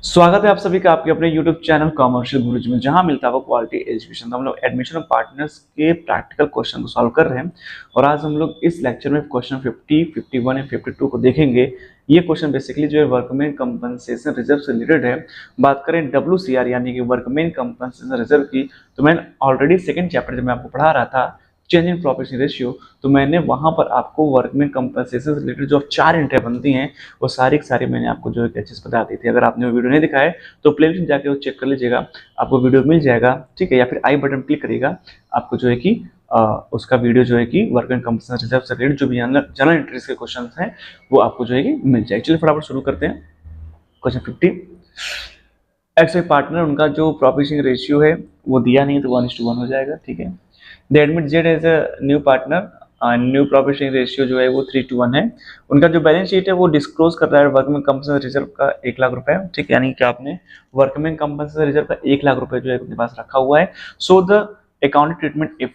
स्वागत है आप सभी का आपके अपने YouTube चैनल कॉमर्शियल गुरुजी में, जहां मिलता है वो क्वालिटी एजुकेशन। तो हम लोग एडमिशन ऑफ पार्टनर्स के प्रैक्टिकल क्वेश्चन को सॉल्व कर रहे हैं और आज हम लोग इस लेक्चर में क्वेश्चन 50, 51 एंड 52 को देखेंगे। ये क्वेश्चन बेसिकली जो है वर्कमैन कंपनसेशन रिजर्व से रिलेटेड है। बात करें WCR यानी कि वर्कमैन कंपनसेशन रिजर्व की, तो मैंने ऑलरेडी सेकंड चैप्टर जब मैं आपको पढ़ा रहा था चेंज इन प्रॉफिट रेशियो, तो मैंने वहां पर आपको वर्कमैन कंपनसेशन से रिलेटेड जो 4 एंट्री बनती हैं वो सारी की सारी मैंने आपको जो है चीज बता दी थी। अगर आपने वो वीडियो नहीं दिखा है तो प्लेलिस्ट में जाके वो चेक कर लीजिएगा, आपको वीडियो मिल जाएगा, ठीक है। या फिर आई बटन क्लिक करिएगा, आपको जो है कि उसका वीडियो जो है कि वर्कमैन कंपनसेशन रिजर्व से रिलेटेड जो भी जनरल एंट्रीज के क्वेश्चन हैं वो आपको जो है कि मिल जाएगा। चलिए फटाफट शुरू करते हैं। क्वेश्चन 50, एक्स पार्टनर उनका जो प्रॉफिट शेयरिंग रेशियो है वो दिया नहीं है तो 1:1 हो जाएगा, ठीक है। They admit Z as a new partner, new profit sharing ratio जो है वो 3:1 है। उनका जो बैलेंस शीट है वो डिस्क्लोज कर रहा है वर्कमैन कंपनसेशन रिजर्व का 1 लाख रुपए, ठीक है। यानी कि आपने वर्कमैन कंपनसेशन रिजर्व का 1 लाख रुपए जो है अपने पास रखा हुआ है। So the accounting treatment if,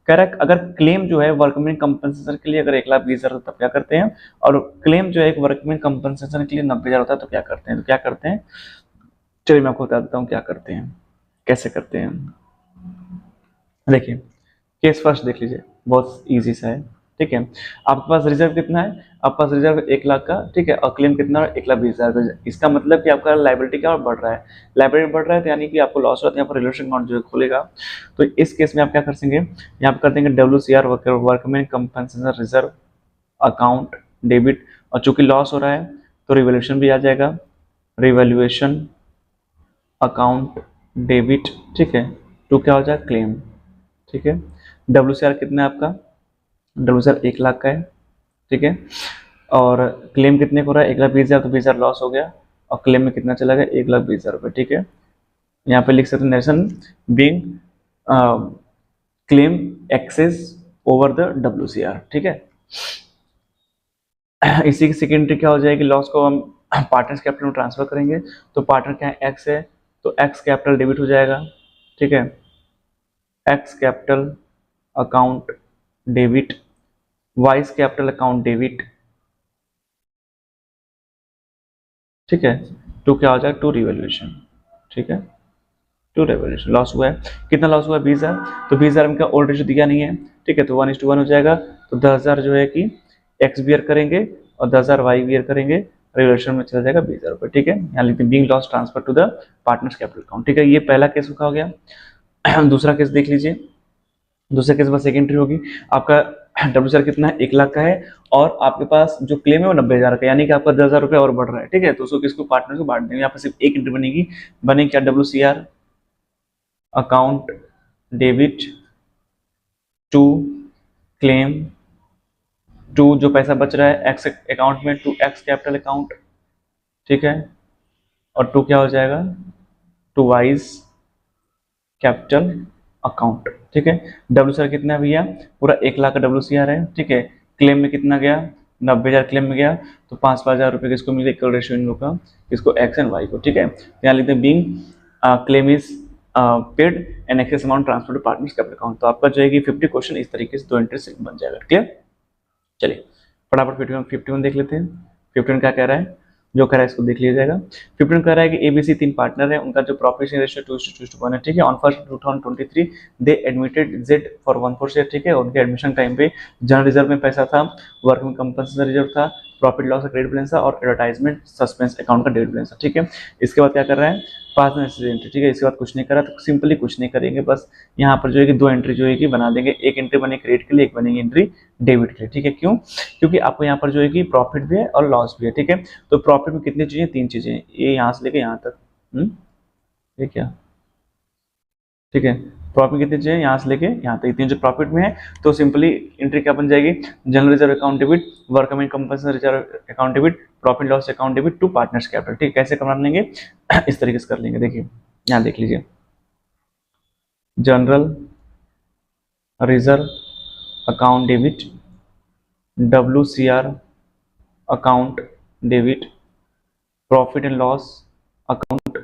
कह रहा है अगर क्लेम जो है वर्कमैन कंपनसेशन के लिए अगर 1,20,000 होता है तब क्या करते हैं, और क्लेम जो है वर्कमैन कंपनसेशन के लिए 90,000 होता है तो क्या करते हैं। तो क्या करते हैं, चलिए मैं आपको बता देता हूँ क्या करते हैं, कैसे करते हैं। देखिए केस फर्स्ट देख लीजिए, बहुत इजी सा है, ठीक है। आपके पास रिजर्व कितना है, आपके पास रिजर्व 1 लाख का, ठीक है, और क्लेम कितना है 1,20,000। इसका मतलब कि आपका लाइबिलिटी क्या बढ़ रहा है, लाइबिलिटी बढ़ रहा है तो यानी कि आपको लॉस होता है, यहाँ पर रिलेशन अकाउंट जो है खुलेगा। तो इस केस में आप क्या कर सकेंगे, यहाँ पर कर देंगे WCR workman compensation reserve account debit, और चूंकि लॉस हो रहा है तो रिवैल्यूएशन भी आ जाएगा, रिवैल्यूएशन अकाउंट डेबिट, ठीक है, टू क्या हो जाएगा क्लेम, ठीक है। WCR कितना है आपका, WCR 1 लाख का है, ठीक है, और क्लेम कितने को रहा है 1,20,000, तो 20,000 लॉस हो गया और क्लेम में कितना चला गया 1,20,000 रुपये, ठीक है। यहाँ पे लिख सकते हैं narration being claim excess over the WCR, ठीक है। इसी की सेकेंडरी क्या हो जाएगी, लॉस को हम पार्टनर्स कैपिटल में ट्रांसफर करेंगे, तो पार्टनर क्या है एक्स है, तो एक्स कैपिटल डेबिट हो जाएगा, ठीक है, x capital account debit, vice capital account debit, ठीक है, टू क्या हो जाएगा टू रिवैल्यूएशन, ठीक है, टू रिवैल्यूएशन। लॉस हुआ है, कितना लॉस हुआ है 20,000, तो 20,000 में का ओल्ड रेशियो दिया नहीं है, ठीक है, तो 1:1 हो जाएगा। तो 10,000 जो है कि एक्स बियर करेंगे और 10,000 वाई बियर करेंगे, रिवैल्यूएशन में चला जाएगा 20,000 रुपये, ठीक है। यहाँ लिखते हैं being loss transfer to the partners capital account, ठीक है। ये पहला केस हो गया। दूसरा केस देख लीजिए, दूसरे केस में सेकेंडरी होगी, आपका WCR कितना है 1 लाख का है और आपके पास जो क्लेम है वो 90,000 का, यानी कि आपका 10,000 रुपये और बढ़ रहा है, ठीक है। तो उसको किसको पार्टनर को बांट देंगे, यहाँ पर सिर्फ एक एंट्री बनेगी, बनेगी क्या WCR account debit to claim, to जो पैसा बच रहा है एक्स अकाउंट में टू एक्स कैपिटल अकाउंट, ठीक है, और टू क्या हो जाएगा टू वाइज कैपिटल अकाउंट, ठीक है। WCR कितना है भैया, पूरा 1 लाख का WCR है, ठीक है। क्लेम में कितना गया 90,000 क्लेम में गया, तो 5,000 रुपये किसको मिले, इक्वल रेशियो इन लोग का, किसको एक्स एंड वाई को, ठीक है। यहाँ लिखते हैं being claim is paid and excess amount transfer to partners capital account. तो आपका जो है कि 50 क्वेश्चन इस तरीके से 2 एंट्री से बन जाएगा, क्लियर। चलिए फटाफट 51 देख लेते हैं। 51 क्या कह रहा है, जो कह रहा है इसको देख लिया जाएगा। 51 कह रहा है कि ABC 3 पार्टनर है, उनका जो प्रॉफिट शेयरिंग रेशियो 2:1 है, ठीक है। On 1 2023 they admitted Z for 1/4 share, ठीक है। उनके एडमिशन टाइम पे जनरल रिजर्व में पैसा था, वर्किंग कंपनसेशन रिजर्व था, प्रॉफिट लॉस का क्रेडिट बैलेंस था और एडवर्टाइजमेंट सस्पेंस अकाउंट का डेबिट बैलेंस था, ठीक है। इसके बाद क्या कर रहा है पास में एंट्री, ठीक है। इसके बाद कुछ नहीं करा, तो सिंपली कुछ नहीं करेंगे, बस यहाँ पर जो है कि 2 एंट्री जो है कि बना देंगे, एक एंट्री बनेगी क्रेडिट के लिए, एक बनेगी एंट्री डेबिट के लिए, ठीक है। क्यों, क्योंकि आपको यहाँ पर जो है कि प्रॉफिट भी है और लॉस भी है, ठीक है। तो प्रॉफिट में कितनी चीजें, 3 चीजें, ये यहाँ से लेके यहाँ तक, ये क्या, ठीक है। प्रॉफिट कितनी चीजें यहाँ से लेके यहाँ तक, इतनी जो प्रॉफिट में है, तो सिंपली एंट्री क्या बन जाएगी, general reserve account debit, workman compensation reserve account debit, profit loss account debit to partners capital, ठीक है। कैसे कर लेंगे इस तरीके से कर लेंगे, देखिए यहाँ देख लीजिए, general reserve account debit, WCR account debit, profit and loss account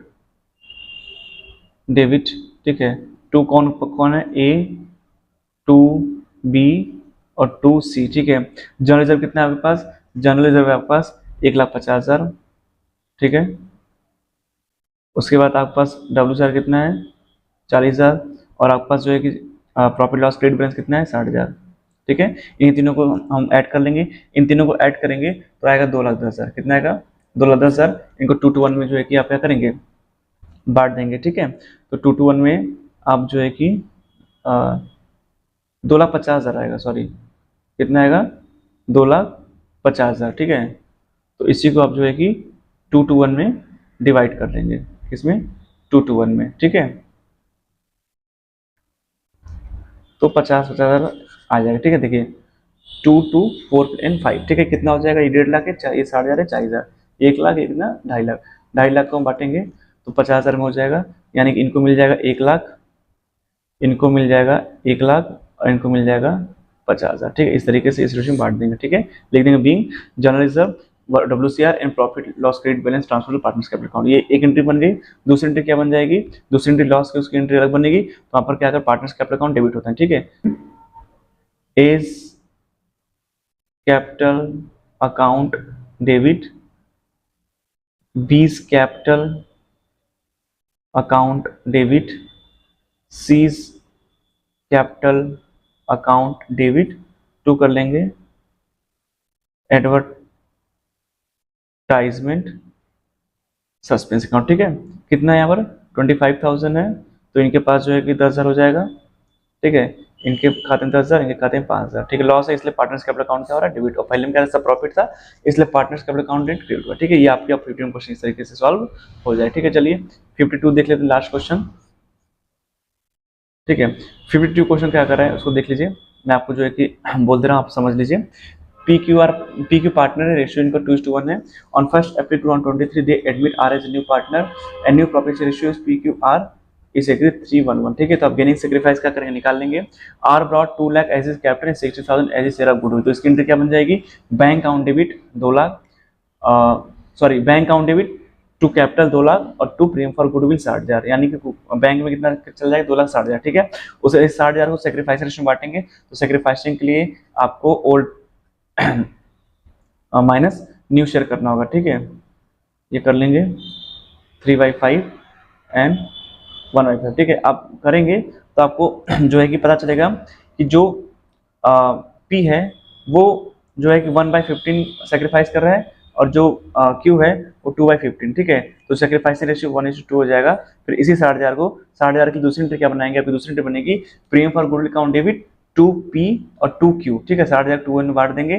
debit, ठीक है। टू कौन कौन है, A, 2, B और 2C, ठीक है। जनरल रिजर्व कितना है आपके पास, जनरल रिजर्व है आपके पास 1,50,000, ठीक है। उसके बाद आपके पास WCR कितना है 40,000, और आपके पास जो है कि प्रॉफिट लॉस क्रेडिट बैलेंस कितना है 60,000। ठीक है, इन तीनों को हम ऐड कर लेंगे, इन तीनों को ऐड करेंगे तो आएगा 2,10,000। कितना आएगा 2,10,000। इनको 2 to 1 में जो है कि आप क्या करेंगे बांट देंगे। ठीक है, तो 2 to 1 में आप जो है कि 2,50,000 आएगा, सॉरी कितना आएगा 2,50,000। ठीक है, तो इसी को आप जो है कि 2 to 1 में डिवाइड कर देंगे, किसमें 2 to 1 में। ठीक है, तो 50,000 आ जाएगा। ठीक है, देखिए 2, 2, 4 and 5। ठीक है, कितना हो जाएगा, ये 1.5 लाख है, ये 60,000 है, 40,000, 1 लाख, एक ना 2.5 लाख, 2.5 लाख को हम बांटेंगे तो 50,000 में हो जाएगा, यानी कि इनको मिल जाएगा 1 लाख, इनको मिल जाएगा 1 लाख, और इनको मिल जाएगा 50,000। ठीक है, इस तरीके से इस रेशियो में बांट देंगे। ठीक है, लिख देंगे being general reserve WCR and profit loss credit balance transfer to partners capital account. ये एक एंट्री बन गई। दूसरी एंट्री क्या बन जाएगी, दूसरी एंट्री लॉस की, उसकी एंट्री अलग बनेगी, तो वहां पर क्या अगर पार्टनर्स कैपिटल अकाउंट डेबिट होता है। ठीक है, A's capital account debit, B's capital account debit, C's capital account debit, to कर लेंगे एडवर्टाइजमेंट सस्पेंस अकाउंट। ठीक है, कितना है यहाँ पर 25,000 है, तो इनके पास जो है कि 10,000 हो जाएगा। ठीक है, इनके खाते में 10,000, इनके खाते में 5,000। ठीक है, लॉस है इसलिए पार्टनर्स कैपिटल अकाउंट क्या हो रहा है डेबिट, और पहले में क्या था प्रॉफिट था इसलिए पार्टनर्स कैपिटल अकाउंट क्रेडिट हुआ। ठीक है, ये आपके 15 क्वेश्चन इस तरीके से सॉल्व हो जाए। ठीक है, चलिए 52 देख लेते हैं, लास्ट क्वेश्चन। ठीक है, 52 क्वेश्चन क्या कर रहा है उसको देख लीजिए, मैं आपको जो है कि बोल दे रहा हूँ, आप समझ लीजिए। PQ पार्टनर है, रेशियो इनका 2:1 है। On 1 April 2023 they admit R as new partner and new profit ratio PQR is agree 3:1:1। ठीक है, तो आप गेनिंग सेक्रीफाइस क्या करेंगे, निकाल लेंगे। R brought 2 lakh as his capital and 60,000 as his share of goodwill, तो इसकी एंट्री क्या बन जाएगी, bank account debit 2 lakh, sorry bank account debit to capital 2 lakh और टू प्रीमियम फॉर गुडविल 60,000, यानी कि बैंक में कितना चल जाएगा 2,60,000। ठीक है, उसे 60,000 को सेक्रीफाइस रेशियो में बांटेंगे, तो सेक्रीफाइसिंग के लिए आपको ओल्ड माइनस न्यू शेयर करना होगा। ठीक है, ये कर लेंगे 3/5 एंड 1/5। ठीक है, आप करेंगे तो आपको जो है कि पता चलेगा कि जो P है वो जो है कि 1/15 सेक्रीफाइस कर रहा है, और जो Q है वो 2/15। ठीक है, तो सेक्रीफाइसिंग रेशियो 1:2 हो जाएगा। फिर इसी 60,000 की दूसरी एंट्री क्या बनाएंगे, आपकी दूसरी एंट्री बनेगी premium for goodwill account debit 2P और 2Q। ठीक है, 60,000 2 में बांट देंगे,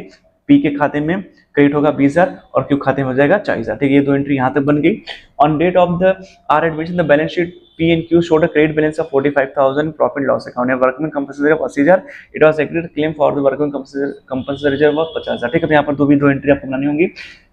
P के खाते में क्रेडिट होगा 20,000 और Q खाते में हो जाएगा 40,000। ठीक है, ये दो एंट्री यहाँ तक बन गई। On date of the R admission the balance sheet P and Q showed a credit balance of 45,000 profit loss account and workman compensation reserve of 80,000. It was agreed claim for the workman compensation reserve of 50,000। ठीक है, तो यहाँ पर दो entry आपको बनानी होंगी।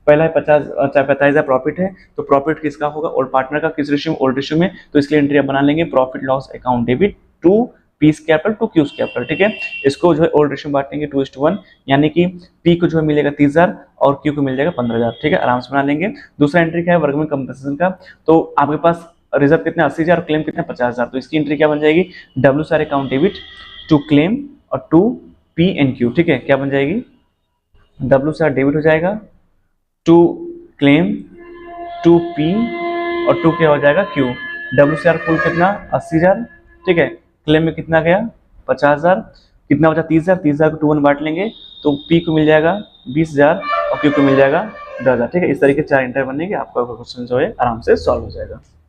पहला है 45,000 प्रॉफिट है, तो प्रॉफिट किसका होगा, ओल्ड पार्टनर का, किस रेशियो में, ओल्ड रेशियो में, तो इसके लिए एंट्री आप बना लेंगे profit loss account debit to P's capital to Q's capital. ठीक है, इसको जो है ओल्ड रेशियो में बांटेंगे 2:1, यानी कि पी को जो है मिलेगा 30,000 और क्यू को मिल जाएगा 15,000। ठीक है, आराम से बना लेंगे। दूसरा एंट्री क्या है वर्कमैन कंपनसेशन का, तो आपके पास रिजर्व कितना 80,000 और क्लेम कितना 50,000, तो इसकी एंट्री क्या बन जाएगी WCR account debit to claim और टू P and Q। ठीक है, क्या बन जाएगी WCR डेबिट हो जाएगा टू क्लेम टू P और टू क्या हो जाएगा Q। WCR फुल कितना 80,000। ठीक है, क्लेम में कितना गया 50,000, कितना बचा 30,000, 30,000 को 2 बांट लेंगे तो P को मिल जाएगा 20,000 और Q को मिल जाएगा 10,000। ठीक है, इस तरीके 4 एंट्री बनेगी, आपका क्वेश्चन जो है आराम से सॉल्व हो जाएगा।